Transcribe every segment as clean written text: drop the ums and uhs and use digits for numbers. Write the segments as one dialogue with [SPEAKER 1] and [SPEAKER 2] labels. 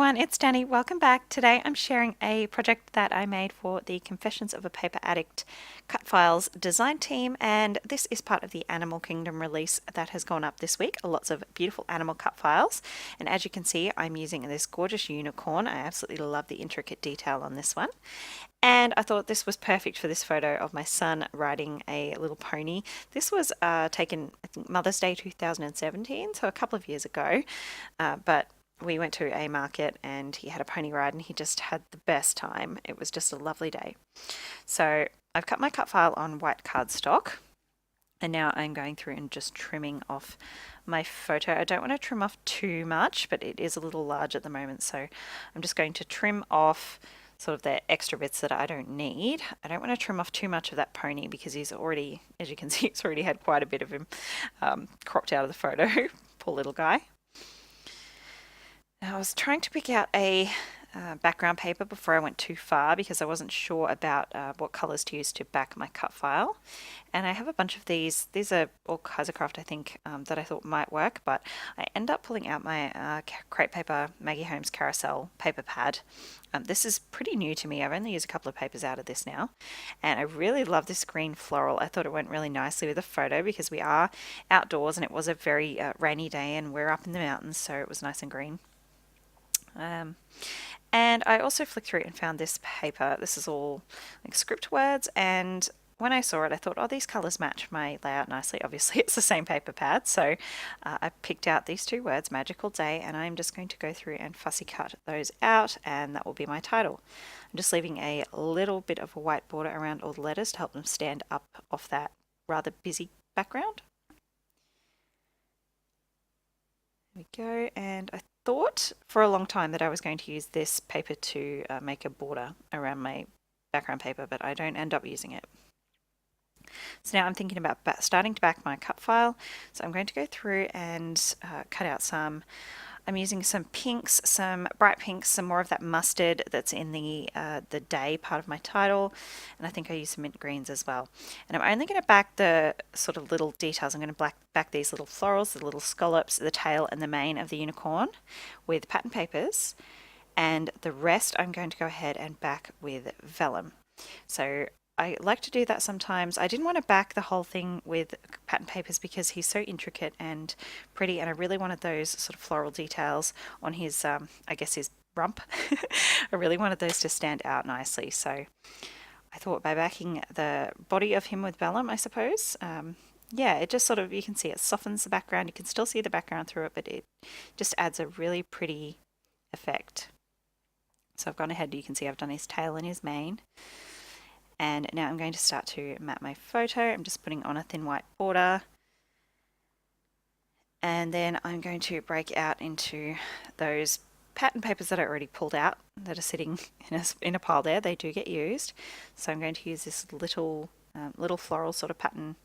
[SPEAKER 1] everyone, it's Danny. Welcome back. Today I'm sharing a project that I made for the Confessions of a Paper Addict Cutfiles design team, and this is part of the Animal Kingdom release that has gone up this week. Lots of beautiful animal cut files, and as you can see, I'm using this gorgeous unicorn. I absolutely love the intricate detail on this one. And I thought this was perfect for this photo of my son riding a little pony. This was taken, I think, Mother's Day 2017, so a couple of years ago. But we went to a market and he had a pony ride and he just had the best time. It was just a lovely day. So I've cut my cut file on white cardstock, and now I'm going through and just trimming off my photo. I don't want to trim off too much, but it is a little large at the moment, so I'm just going to trim off sort of the extra bits that I don't need. I don't want to trim off too much of that pony because he's already, as you can see, he's already had quite a bit of him cropped out of the photo. Poor little guy. I was trying to pick out a background paper before I went too far because I wasn't sure about what colours to use to back my cut file. And I have a bunch of these. These are all Kaisercraft, I think, that I thought might work, but I end up pulling out my crepe paper Maggie Holmes carousel paper pad. This is pretty new to me. I've only used a couple of papers out of this now, and I really love this green floral. I thought it went really nicely with the photo because we are outdoors and it was a very rainy day and we're up in the mountains, so it was nice and green. And I also flicked through and found this paper. This is all like script words, and when I saw it I thought, oh, these colours match my layout nicely. Obviously it's the same paper pad, so I picked out these two words, magical day, and I'm just going to go through and fussy cut those out, and that will be my title. I'm just leaving a little bit of a white border around all the letters to help them stand up off that rather busy background. There we go, and I thought for a long time that I was going to use this paper to make a border around my background paper, but I don't end up using it. So now I'm thinking about starting to back my cut file. So I'm going to go through and cut out some. I'm using some pinks, some bright pinks, some more of that mustard that's in the day part of my title, and I think I use some mint greens as well. And I'm only going to back the sort of little details. I'm going to back these little florals, the little scallops, the tail and the mane of the unicorn with pattern papers, and the rest I'm going to go ahead and back with vellum. So I like to do that sometimes. I didn't want to back the whole thing with pattern papers because he's so intricate and pretty, and I really wanted those sort of floral details on his, I guess his rump. I really wanted those to stand out nicely. So I thought by backing the body of him with vellum, I suppose, yeah, it just sort of, you can see it softens the background. You can still see the background through it, but it just adds a really pretty effect. So I've gone ahead, you can see I've done his tail and his mane. And now I'm going to start to map my photo. I'm just putting on a thin white border. And then I'm going to break out into those pattern papers that I already pulled out that are sitting in a pile there. They do get used. So I'm going to use this little floral sort of pattern.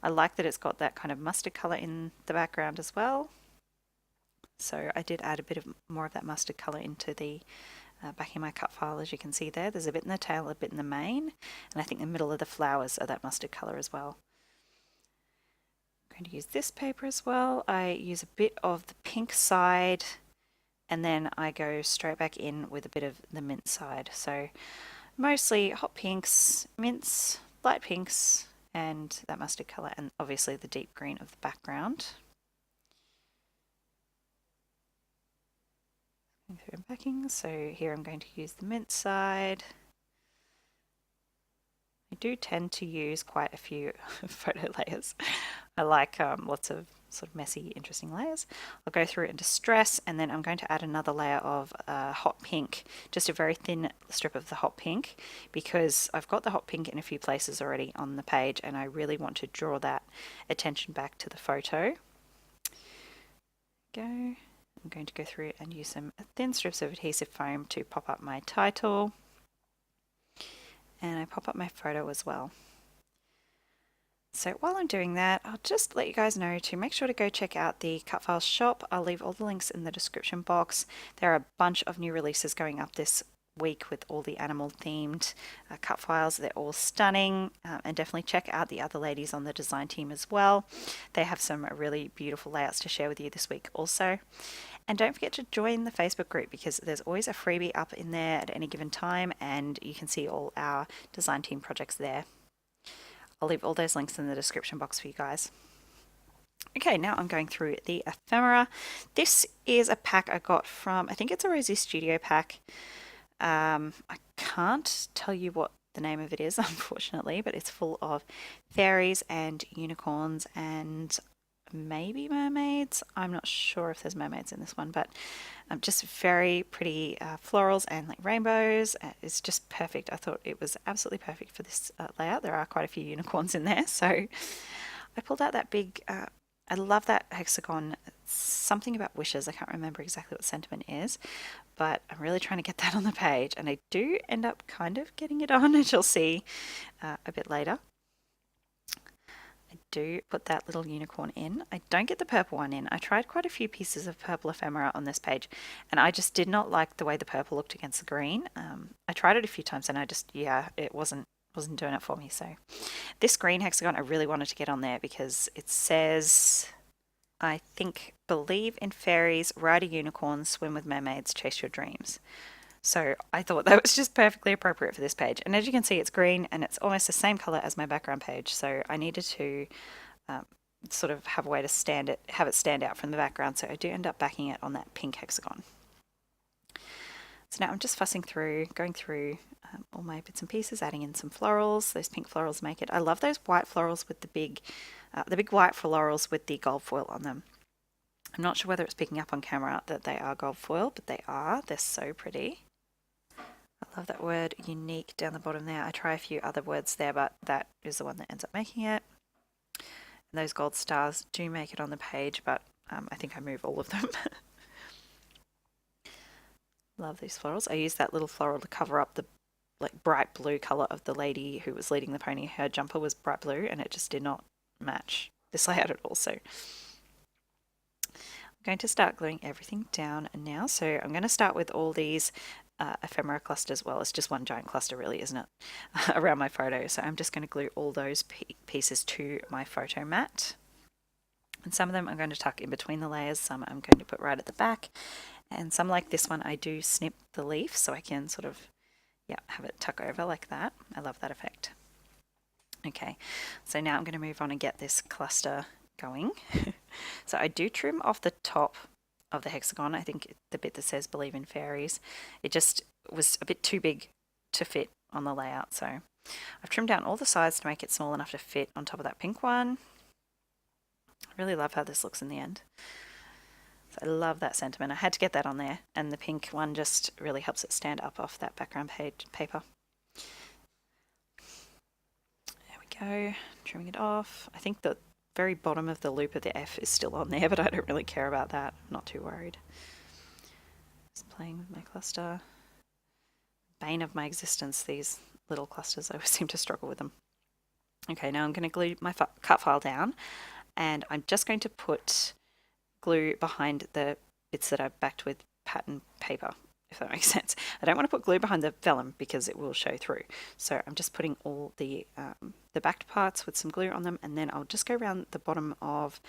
[SPEAKER 1] I like that it's got that kind of mustard colour in the background as well. So I did add a bit of more of that mustard colour into the backing my cut file. As you can see there, there's a bit in the tail, a bit in the mane, and I think the middle of the flowers are that mustard colour as well. I'm going to use this paper as well. I use a bit of the pink side, and then I go straight back in with a bit of the mint side. So mostly hot pinks, mints, light pinks, and that mustard colour, and obviously the deep green of the background. Through backing, so here I'm going to use the mint side. I do tend to use quite a few photo layers. I like lots of sort of messy, interesting layers. I'll go through and distress, and then I'm going to add another layer of hot pink, just a very thin strip of the hot pink, because I've got the hot pink in a few places already on the page, and I really want to draw that attention back to the photo. Go. I'm going to go through and use some thin strips of adhesive foam to pop up my title, and I pop up my photo as well. So while I'm doing that, I'll just let you guys know to make sure to go check out the Cutfiles shop. I'll leave all the links in the description box. There are a bunch of new releases going up this week with all the animal themed cut files. They're all stunning, and definitely check out the other ladies on the design team as well. They have some really beautiful layouts to share with you this week also. And don't forget to join the Facebook group, because there's always a freebie up in there at any given time, and you can see all our design team projects there. I'll leave all those links in the description box for you guys. Okay, now I'm going through the ephemera. This is a pack I got from, I think it's a Rosie Studio pack. I can't tell you what the name of it is, unfortunately, but it's full of fairies and unicorns and maybe mermaids. I'm not sure if there's mermaids in this one, but just very pretty florals and like rainbows. It's just perfect. I thought it was absolutely perfect for this layout. There are quite a few unicorns in there, so I pulled out that big I love that hexagon. Something about wishes. I can't remember exactly what sentiment is, but I'm really trying to get that on the page, and I do end up kind of getting it on, as you'll see a bit later. I do put that little unicorn in. I don't get the purple one in. I tried quite a few pieces of purple ephemera on this page, and I just did not like the way the purple looked against the green. I tried it a few times, and I just, it wasn't doing it for me. So this green hexagon I really wanted to get on there, because it says, I think, believe in fairies, ride a unicorn, swim with mermaids, chase your dreams. So I thought that was just perfectly appropriate for this page. And as you can see, it's green and it's almost the same color as my background page. So I needed to sort of have a way to have it stand out from the background. So I do end up backing it on that pink hexagon. So now I'm just fussing through, going through all my bits and pieces, adding in some florals. Those pink florals make it. I love those white florals with the big white florals with the gold foil on them. I'm not sure whether it's picking up on camera that they are gold foil, but they are. They're so pretty. I love that word unique down the bottom there. I try a few other words there, but that is the one that ends up making it. And those gold stars do make it on the page, but I think I move all of them. Love these florals. I used that little floral to cover up the bright blue color of the lady who was leading the pony. Her jumper was bright blue, and it just did not match this layout at all. So I'm going to start gluing everything down now. So I'm going to start with all these ephemera clusters. Well, it's just one giant cluster really, isn't it? Around my photo. So I'm just going to glue all those pieces to my photo mat. And some of them I'm going to tuck in between the layers. Some I'm going to put right at the back. And some, like this one, I do snip the leaf so I can sort of, have it tuck over like that. I love that effect. Okay, so now I'm going to move on and get this cluster going. So I do trim off the top of the hexagon. I think the bit that says believe in fairies, it just was a bit too big to fit on the layout. So I've trimmed down all the sides to make it small enough to fit on top of that pink one. I really love how this looks in the end. So I love that sentiment. I had to get that on there, and the pink one just really helps it stand up off that background paper. There we go, trimming it off. I think the very bottom of the loop of the F is still on there, but I don't really care about that. I'm not too worried. Just playing with my cluster. Bane of my existence, these little clusters. I always seem to struggle with them. Okay, now I'm going to glue my cut file down, and I'm just going to put glue behind the bits that I've backed with pattern paper, if that makes sense. I don't want to put glue behind the vellum because it will show through. So I'm just putting all the backed parts with some glue on them, and then I'll just go around the bottom of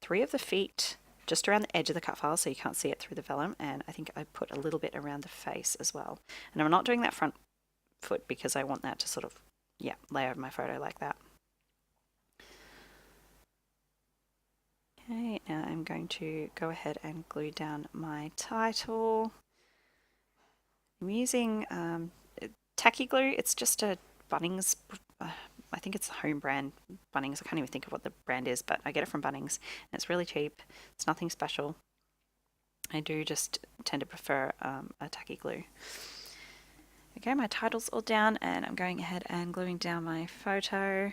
[SPEAKER 1] 3 of the feet, just around the edge of the cut file so you can't see it through the vellum, and I think I put a little bit around the face as well. And I'm not doing that front foot because I want that to sort of, lay over my photo like that. Okay, now I'm going to go ahead and glue down my title. I'm using tacky glue. It's just a Bunnings, I think it's the home brand Bunnings. I can't even think of what the brand is, but I get it from Bunnings, and it's really cheap. It's nothing special. I do just tend to prefer a tacky glue. Okay, my title's all down, and I'm going ahead and gluing down my photo.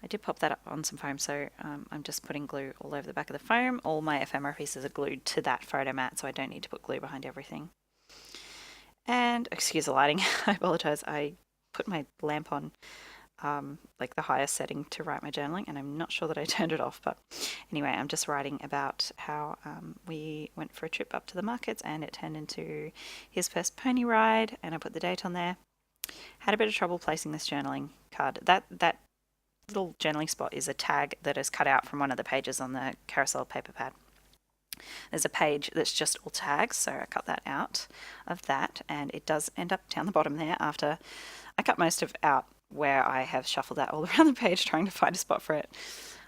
[SPEAKER 1] I did pop that up on some foam, so I'm just putting glue all over the back of the foam. All my ephemera pieces are glued to that photo mat, so I don't need to put glue behind everything. And excuse the lighting, I apologise. I put my lamp on like the highest setting to write my journaling, and I'm not sure that I turned it off, but anyway, I'm just writing about how we went for a trip up to the markets and it turned into his first pony ride, and I put the date on there. Had a bit of trouble placing this journaling card. That little journaling spot is a tag that is cut out from one of the pages on the carousel paper pad. There's a page that's just all tags, so I cut that out of that, and it does end up down the bottom there after I cut most of out where I have shuffled that all around the page trying to find a spot for it.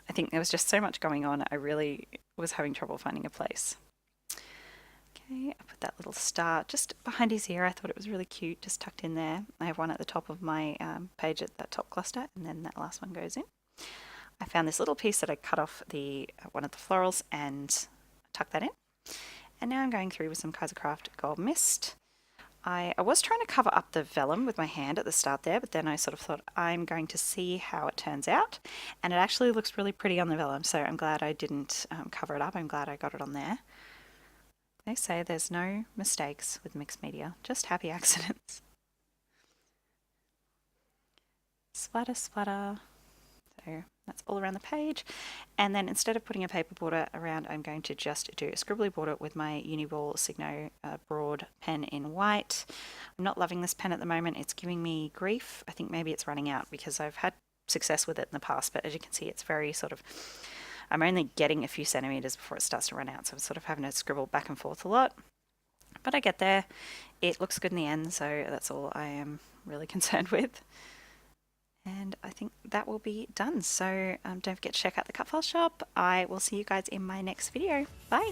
[SPEAKER 1] I think there was just so much going on, I really was having trouble finding a place. Okay, I put that little star just behind his ear. I thought it was really cute, just tucked in there. I have one at the top of my page at that top cluster, and then that last one goes in. I found this little piece that I cut off one of the florals and tuck that in. And now I'm going through with some Kaisercraft Gold Mist. I was trying to cover up the vellum with my hand at the start there, but then I sort of thought I'm going to see how it turns out, and it actually looks really pretty on the vellum, so I'm glad I didn't cover it up. I'm glad I got it on there. They say there's no mistakes with mixed media, just happy accidents. Splatter, splatter. So that's all around the page. And then instead of putting a paper border around, I'm going to just do a scribbly border with my Uniball Signo broad pen in white. I'm not loving this pen at the moment. It's giving me grief. I think maybe it's running out because I've had success with it in the past, but as you can see, it's very sort of, I'm only getting a few centimeters before it starts to run out, so I'm sort of having to scribble back and forth a lot. But I get there. It looks good in the end, so that's all I am really concerned with. And I think that will be done. So don't forget to check out the Cutfiles shop. I will see you guys in my next video. Bye!